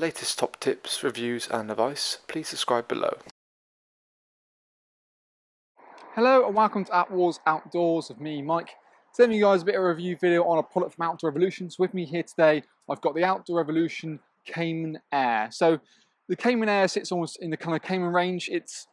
latest top tips, reviews and advice, please subscribe below. Hello and welcome to Attwoolls Outdoors with me, Mike. Sending you guys a bit of a review video on a product from Outdoor Revolutions. With me here today, I've got the Outdoor Revolution Cayman Air. So the Cayman Air sits almost in the kind of Cayman range. It's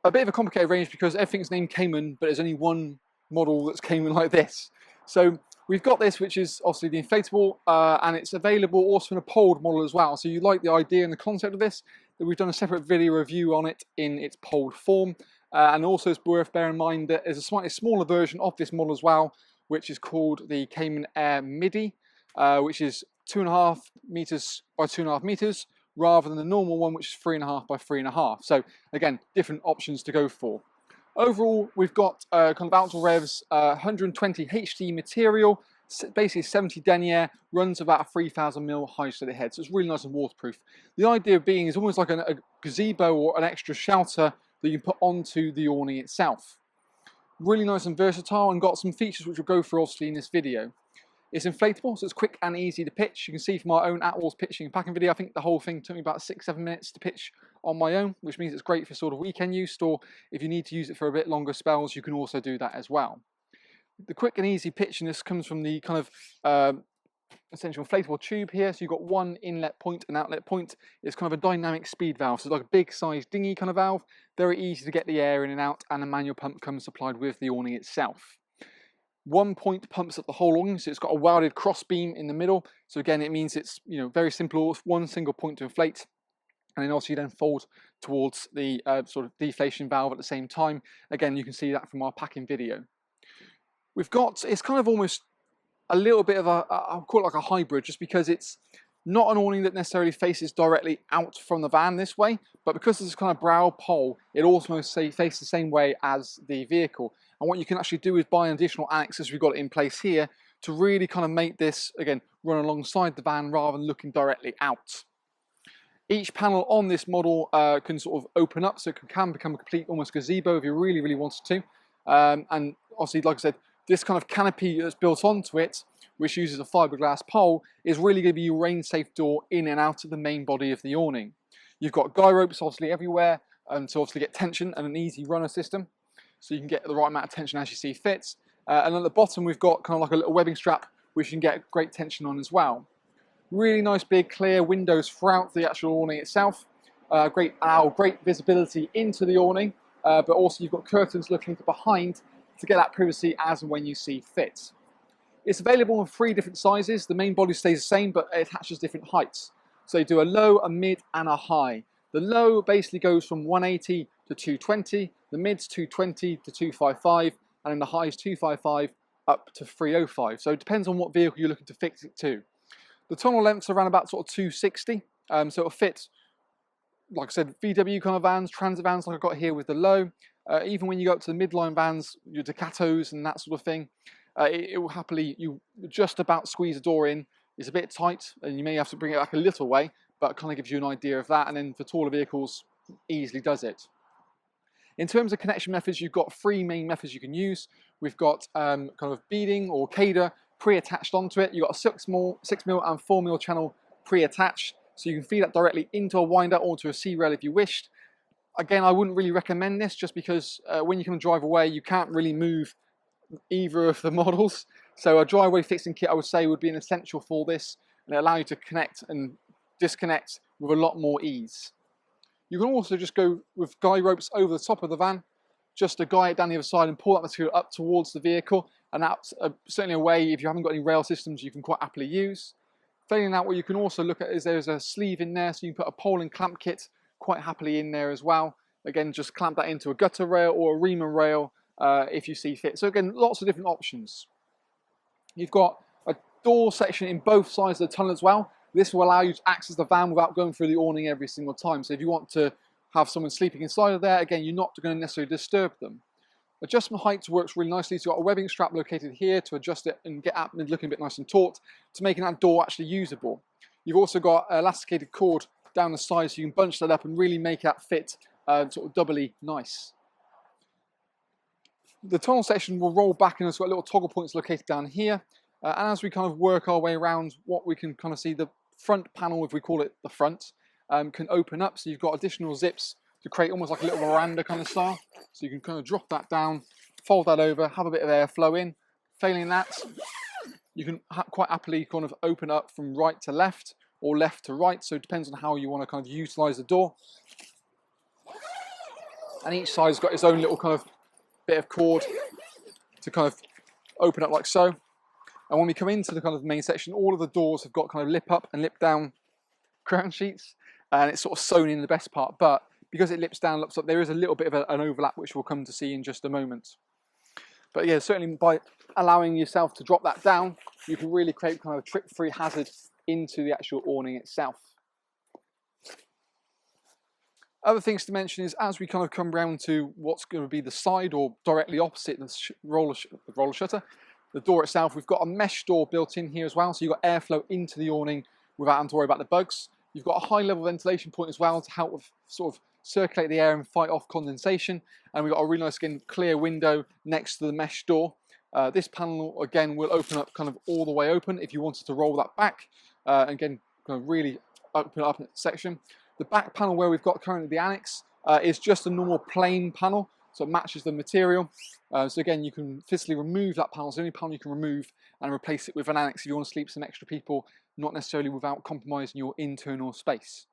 a bit of a complicated range because everything's named Cayman, but there's only one model that's Cayman like this. So we've got this, which is obviously the inflatable, and it's available also in a poled model as well. So you like the idea and the concept of this, that we've done a separate video review on it in its poled form. And also it's worth bearing in mind that there's a slightly smaller version of this model as well, which is called the Cayman Air Midi, which is 2.5 meters by 2.5 meters, rather than the normal one, which is 3.5 by 3.5. So again, different options to go for. Overall, we've got kind of Outdoor Revs 120 HD material, basically 70 denier, runs about a 3,000 mil hydrostatic head, so it's really nice and waterproof. The idea being is almost like a gazebo or an extra shelter that you can put onto the awning itself. Really nice and versatile, and got some features which we'll go through obviously in this video. It's inflatable, so it's quick and easy to pitch. You can see from my own Attwoolls pitching and packing video, I think the whole thing took me about 6-7 minutes to pitch on my own, which means it's great for sort of weekend use, or if you need to use it for a bit longer spells, you can also do that as well. The quick and easy pitching, this comes from the kind of essential inflatable tube here. So you've got one inlet point and outlet point. It's kind of a dynamic speed valve, so it's like a big size dinghy kind of valve. Very easy to get the air in and out, and a manual pump comes supplied with the awning itself. One point pumps up the whole awning, so it's got a welded cross beam in the middle. So again, it means it's, you know, very simple, one single point to inflate, and then also you then fold towards the sort of deflation valve at the same time. Again, you can see that from our packing video. We've got, it's kind of almost a little bit of a, I'll call it like a hybrid, just because it's not an awning that necessarily faces directly out from the van this way, but because it's kind of brow pole, it also faces the same way as the vehicle. And what you can actually do is buy an additional Annex, as we've got it in place here, to really kind of make this, again, run alongside the van rather than looking directly out. Each panel on this model can sort of open up, so it can become a complete almost gazebo if you really, really wanted to. And obviously, like I said, this kind of canopy that's built onto it, which uses a fiberglass pole, is really going to be your rain-safe door in and out of the main body of the awning. You've got guy ropes obviously everywhere, to obviously get tension, and an easy runner system, so you can get the right amount of tension as you see fit. And at the bottom we've got kind of like a little webbing strap, which you can get great tension on as well. Really nice big clear windows throughout the actual awning itself. Great visibility into the awning, but also you've got curtains looking to behind to get that privacy as and when you see fit. It's available in 3 different sizes. The main body stays the same, but it attaches different heights. So you do a low, a mid, and a high. The low basically goes from 180 to 220, the mid's 220 to 255, and then the high is 255 up to 305. So it depends on what vehicle you're looking to fix it to. The tunnel length's around about sort of 260, so it'll fit, like I said, VW kind of vans, transit vans like I've got here with the low. Even when you go up to the midline vans, your Ducatos and that sort of thing, it will happily, you just about squeeze the door in. It's a bit tight and you may have to bring it back a little way, but it kind of gives you an idea of that. And then for taller vehicles, easily does it. In terms of connection methods, you've got 3 main methods you can use. We've got kind of beading or CADA pre-attached onto it. You've got a 6mm and 4mm channel pre-attached, so you can feed that directly into a winder or to a C-rail if you wished. Again, I wouldn't really recommend this, just because when you come and drive away, you can't really move either of the models. So a driveway fixing kit, I would say, would be an essential for this, and it allows you to connect and disconnect with a lot more ease. You can also just go with guy ropes over the top of the van, just to guy it down the other side and pull that material up towards the vehicle, and that's certainly a way, if you haven't got any rail systems, you can quite happily use. Failing that, what you can also look at is there's a sleeve in there, so you can put a pole and clamp kit quite happily in there as well. Again, just clamp that into a gutter rail or a reamer rail if you see fit. So again, lots of different options. You've got a door section in both sides of the tunnel as well. This will allow you to access the van without going through the awning every single time. So if you want to have someone sleeping inside of there, again, you're not going to necessarily disturb them. Adjustment heights works really nicely. So you've got a webbing strap located here to adjust it and get at looking a bit nice and taut, to making that door actually usable. You've also got elasticated cord down the side, so you can bunch that up and really make that fit sort of doubly nice. The tunnel section will roll back, and it's got little toggle points located down here. And as we kind of work our way around, what we can kind of see, the front panel, if we call it the front, can open up, so you've got additional zips to create almost like a little veranda kind of style. So you can kind of drop that down, fold that over, have a bit of airflow in. Failing that, you can quite happily kind of open up from right to left or left to right, so it depends on how you want to kind of utilize the door. And each side's got its own little kind of bit of cord to kind of open up like so. And when we come into the kind of main section, all of the doors have got kind of lip up and lip down crown sheets, and it's sort of sewn in the best part, but because it lips down, lips up, there is a little bit of an overlap, which we'll come to see in just a moment. But yeah, certainly by allowing yourself to drop that down, you can really create kind of a trip-free hazard into the actual awning itself. Other things to mention is, as we kind of come round to what's going to be the side or directly opposite the roller shutter, the door itself, we've got a mesh door built in here as well, so you've got airflow into the awning without having to worry about the bugs. You've got a high level ventilation point as well to help with sort of circulate the air and fight off condensation. And we've got a really nice, again, clear window next to the mesh door. This panel, again, will open up kind of all the way open if you wanted to roll that back. Again, kind of really open up section. The back panel where we've got currently the Annex is just a normal plain panel, so it matches the material. So again, you can physically remove that panel. It's the only panel you can remove and replace it with an Annex if you want to sleep some extra people, not necessarily without compromising your internal space.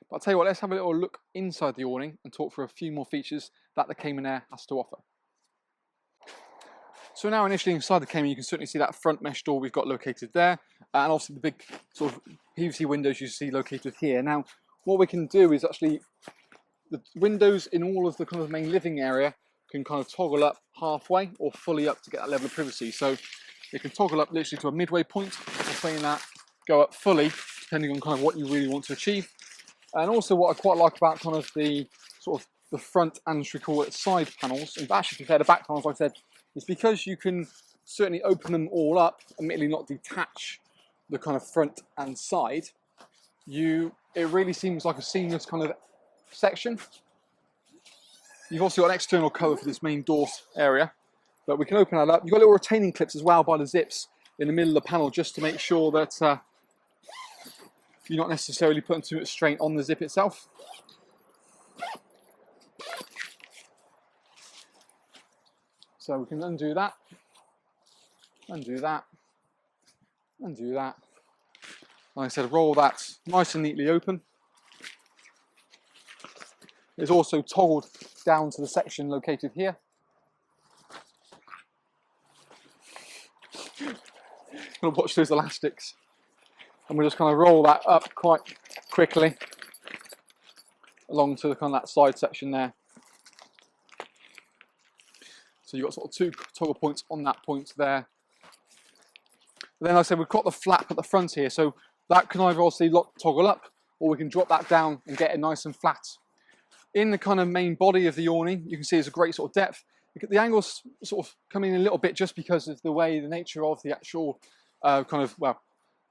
But I'll tell you what, let's have a little look inside the awning and talk through a few more features that the Cayman Air has to offer. So now initially inside the Cayman, you can certainly see that front mesh door we've got located there, and obviously the big sort of PVC windows you see located here. Now, what we can do is actually, the windows in all of the kind of main living area can kind of toggle up halfway or fully up to get that level of privacy. So it can toggle up literally to a midway point, or saying that, go up fully, depending on kind of what you really want to achieve. And also what I quite like about kind of the sort of the front and, should we call it, side panels, and actually to be fair, the back panels, like I said, is because you can certainly open them all up, admittedly not detach the kind of front and side. It really seems like a seamless kind of section. You've also got an external cover for this main door area, but we can open that up. You've got little retaining clips as well by the zips in the middle of the panel, just to make sure that you're not necessarily putting too much strain on the zip itself. So we can undo that, undo that, undo that. Like I said, roll that nice and neatly open. It's also toggled down to the section located here. Gonna watch those elastics. And we'll just kind of roll that up quite quickly along to the kind of that side section there. So you've got sort of two toggle points on that point there. But then, like I said, we've got the flap at the front here, so that can either obviously toggle up, or we can drop that down and get it nice and flat. In the kind of main body of the awning, you can see there's a great sort of depth. The angles sort of come in a little bit just because of the nature of the actual kind of, well,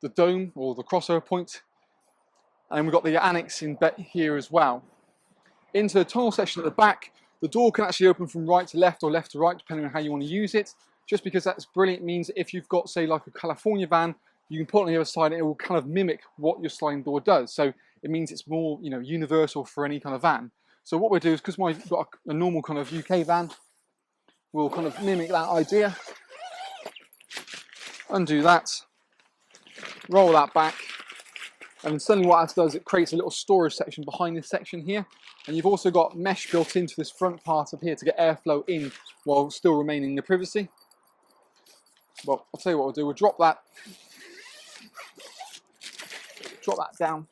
the dome or the crossover point. And we've got the Annex in here as well. Into the tunnel section at the back, the door can actually open from right to left or left to right, depending on how you want to use it. Just because that's brilliant means that if you've got, say, like a California van, you can put it on the other side and it will kind of mimic what your sliding door does. So it means it's more, you know, universal for any kind of van. So what we'll do is, because we've got a normal kind of UK van, we'll kind of mimic that idea. Undo that, roll that back, and then suddenly what that does, it creates a little storage section behind this section here. And you've also got mesh built into this front part of here to get airflow in while still remaining the privacy. Well, I'll tell you what we'll do, we'll drop that down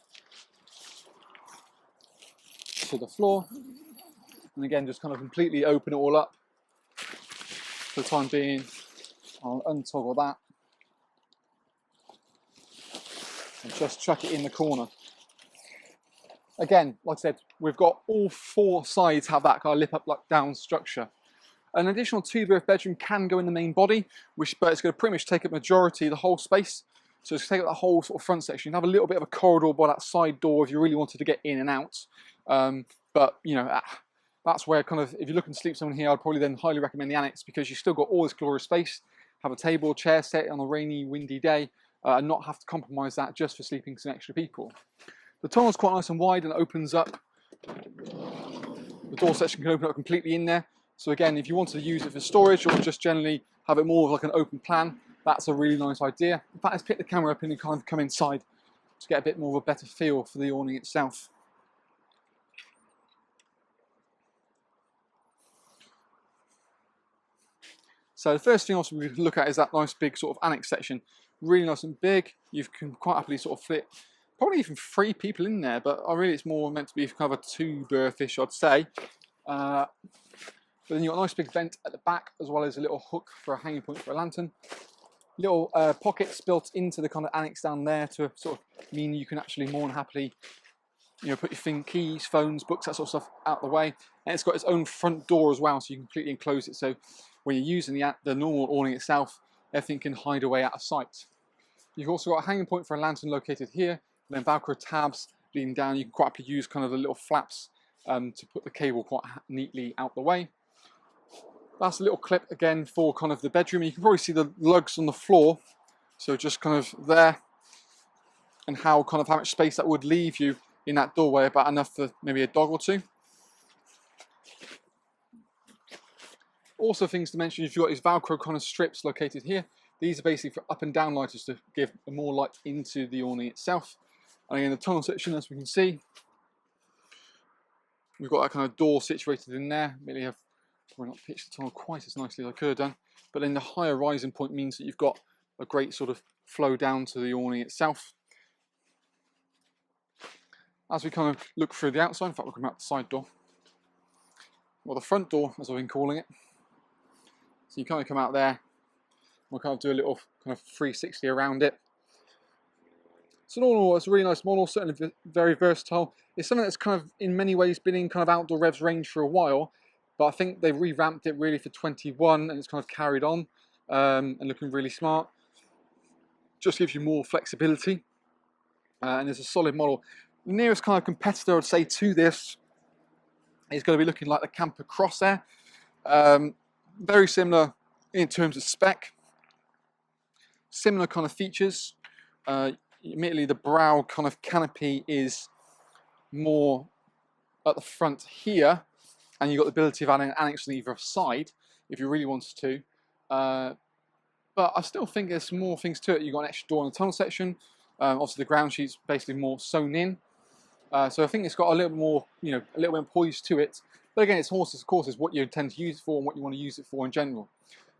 to the floor, and again just kind of completely open it all up. For the time being, I'll untoggle that and just chuck it in the corner. Again, like I said, we've got all four sides have that kind of lip up, look down structure. An additional 2-berth bedroom can go in the main body, but it's going to pretty much take up majority of the whole space. So it's going to take up the whole sort of front section. You can have a little bit of a corridor by that side door if you really wanted to get in and out. But you know, that's where kind of, if you're looking to sleep someone here, I'd probably then highly recommend the Annex, because you've still got all this glorious space. Have a table, chair set on a rainy, windy day, and not have to compromise that just for sleeping some extra people. The tunnel is quite nice and wide and opens up. The door section can open up completely in there. So again, if you wanted to use it for storage or just generally have it more of like an open plan, that's a really nice idea. In fact, let's pick the camera up and kind of come inside to get a bit more of a better feel for the awning itself. So the first thing also we can look at is that nice big sort of annex section. Really nice and big. You can quite happily sort of fit probably even 3 people in there, but really it's more meant to be kind of a 2-berthish, I'd say. But then you've got a nice big vent at the back, as well as a little hook for a hanging point for a lantern. Little pockets built into the kind of annex down there to sort of mean you can actually more than happily, you know, put your keys, phones, books, that sort of stuff out the way. And it's got its own front door as well, so you can completely enclose it. So when you're using the normal awning itself, everything can hide away out of sight. You've also got a hanging point for a lantern located here, and then Velcro tabs leading down. You can quite happily use kind of the little flaps to put the cable quite neatly out the way. That's a little clip again for kind of the bedroom. You can probably see the lugs on the floor, so just kind of there, and how much space that would leave you in that doorway, about enough for maybe a dog or 2. Also things to mention, you've got these Velcro kind of strips located here. These are basically for up and down lighters to give more light into the awning itself. And again, the tunnel section, as we can see, we've got that kind of door situated in there. Really have probably not pitched the tunnel quite as nicely as I could have done, but then the higher rising point means that you've got a great sort of flow down to the awning itself. As we kind of look through the outside, in fact we'll come out the side door, well the front door as I've been calling it. So you kind of come out there, we'll kind of do a little kind of 360 around it. So all in all, it's a really nice model, certainly very versatile. It's something that's kind of in many ways been in kind of Outdoor Rev's range for a while, but I think they've revamped it really for 21 and it's kind of carried on and looking really smart. Just gives you more flexibility and it's a solid model. The nearest kind of competitor I'd say to this is going to be looking like the Camper Crossair. Very similar in terms of spec, similar kind of features. Admittedly, the brow kind of canopy is more at the front here, and you've got the ability of adding an annex on either side if you really wanted to. But I still think there's more things to it. You've got an extra door in the tunnel section. Obviously, the ground sheet's basically more sewn in. So I think it's got a little more, you know, a little bit of poise to it. But again, it's horses, of course, is what you intend to use it for and what you want to use it for in general.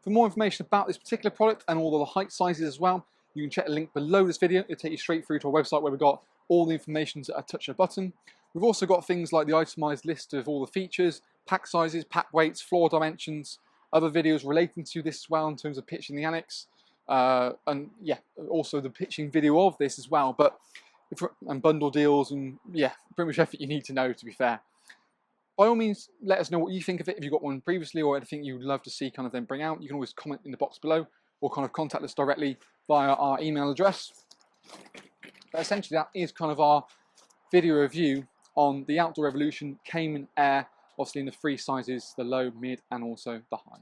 For more information about this particular product and all of the height sizes as well, you can check the link below this video. It'll take you straight through to our website where we've got all the information at a touch of a button. We've also got things like the itemized list of all the features, pack sizes, pack weights, floor dimensions, other videos relating to this as well in terms of pitching the Annex. And yeah, also the pitching video of this as well, and bundle deals and yeah, pretty much everything you need to know, to be fair. By all means, let us know what you think of it. If you've got one previously or anything you'd love to see kind of them bring out, you can always comment in the box below or kind of contact us directly via our email address. But essentially that is kind of our video review on the Outdoor Revolution Cayman Air, obviously in the 3 sizes, the low, mid and also the high.